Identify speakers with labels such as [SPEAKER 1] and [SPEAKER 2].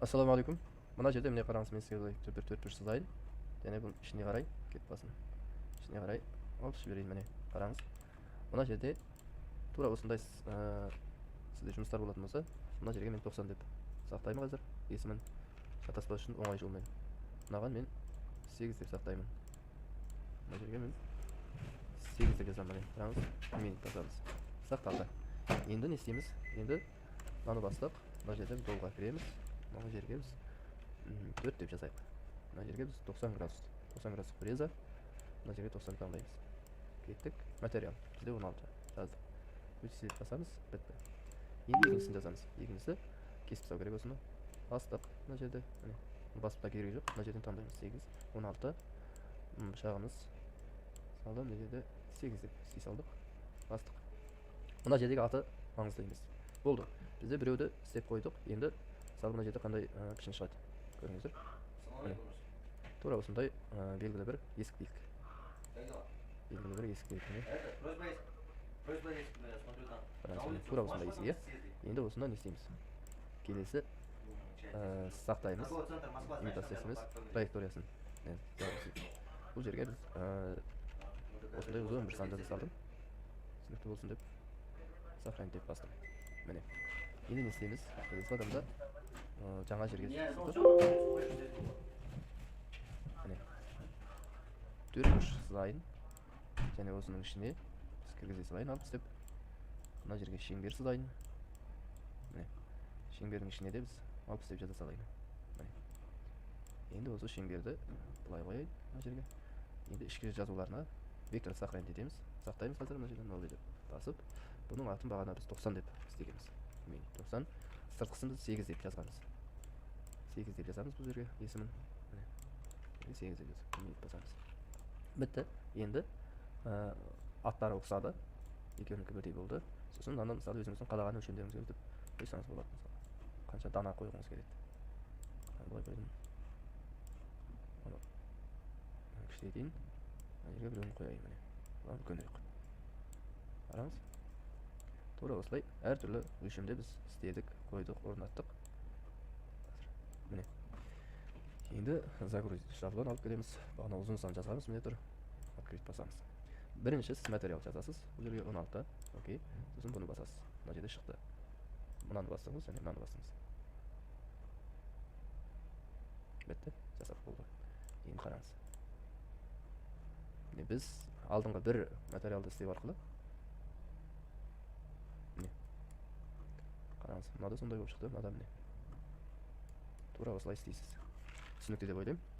[SPEAKER 1] Ассалаумағалейкум. Мына жерде міне қараңыз, мен сізге бір төртбұрыш сызайын. Және бұл ішіне қарай кетіп басын. Ішіне қарай алып жіберейін. Міне қараңыз. Мына жерде тура осындай сізде жұмыстар болатын болса, мына жерге мен 90 деп сақтаймын қазір. Есімін шатаспас үшін оңай жолмен. Мынаған мен 8 деп сақтаймын. Мына жерге мен 8 деп жазамын. Міне қараңыз. Минут басамыз. Сақталды. Енді не істейміз? Енді мынаны бастық. Мына жерде біз жолға кіреміз. Мына жерге біз 4 деп жазайық. Мына жерге біз 90 градус. 90 градус фреза. Мына жерге 90 таңдаймыз. Кеттік. Материал. Бізде 16 жаздық. Өтсек басамыз. Бітті. Енді екіншісін жазамыз. Екіншісі кесіп тастау керек осыны. Бастық. Мына жерде. Басып та керегі жоқ. Мына жерден таңдаймыз. 8, 16. Шағымыз. Салдым. Мына жерде 8 деп істей салдық. Бастық. Мына жердегі аты маңызды емес. Болды. Бізде біреуді істеп қойдық. Енді мысалы мына жерде қандай пішін шығады. Көріңіздер. Тура осындай белгілі бір есік дейік. Белгілі бір есік дейік. Тура осындай есік, иә. Енді осында не істейміз? Келесі сақтаймыз. Имитациясымыз траекториясын. Бұл жерге біз осындай ұзын бір санды салдым. Түсінікті болсын деп сохранить деп бастым. Міне. Енді не істейміз? Келесі адамда жаңа жерге міне төртбұрыш сызайын. Және осының ішіне біз кіргізе салайын алып істеп. Мына жерге шеңбер сызайын. Міне. Шеңбердің ішіне де біз алып істеп жаза салайын. Міне. Енді осы шеңберді былай қояйын мына жерге. Енді ішкі жазуларына вектор сохранить етеміз. Сақтаймыз қазір мына жерден 0 деп басып. Бұның атын бағана біз 90 деп істегенбіз. 90. Сыртқысын біз 8 деп жазғанбыз. 8 деп жазамыз бұл жерге есімін. 8 деп жазып басамыз. Бітті. Енді аттары ұқсады. Екеуінікі бірдей болды. Сосын мынаны мысалы өзіңіздің қалаған өлшемдеріңізге өтіп қойсаңыз болады. Қанша дана қойғыңыз келеді. Былай қойдым. Кішірейтейін. Мына жерге біреуін қояйын. Міне. Бұдан үлкенірек. Қараңыз. Тура осылай әртүрлі өлшемде біз істедік, қойдық, орнаттық. Міне. Енді загрузить шаблон алып келеміз. Бағана ұзын сан жазғанбыз, міне тұр. Открыть басамыз. Бірінші сіз материал жазасыз. Бұл жерге 16. Окей. Сосын бұны басасыз. Мына жерде шықты. Мынаны бастыңыз, және мынаны бастыңыз. Бітті. Жасап болды. Енді қараңыз. Біз алдыңғы бір материалды істеу арқылы қараңыз, мынада сондай болып шықты, мынада міне. Тура осылай істейсіз. Түсінікті деп ойлаймын.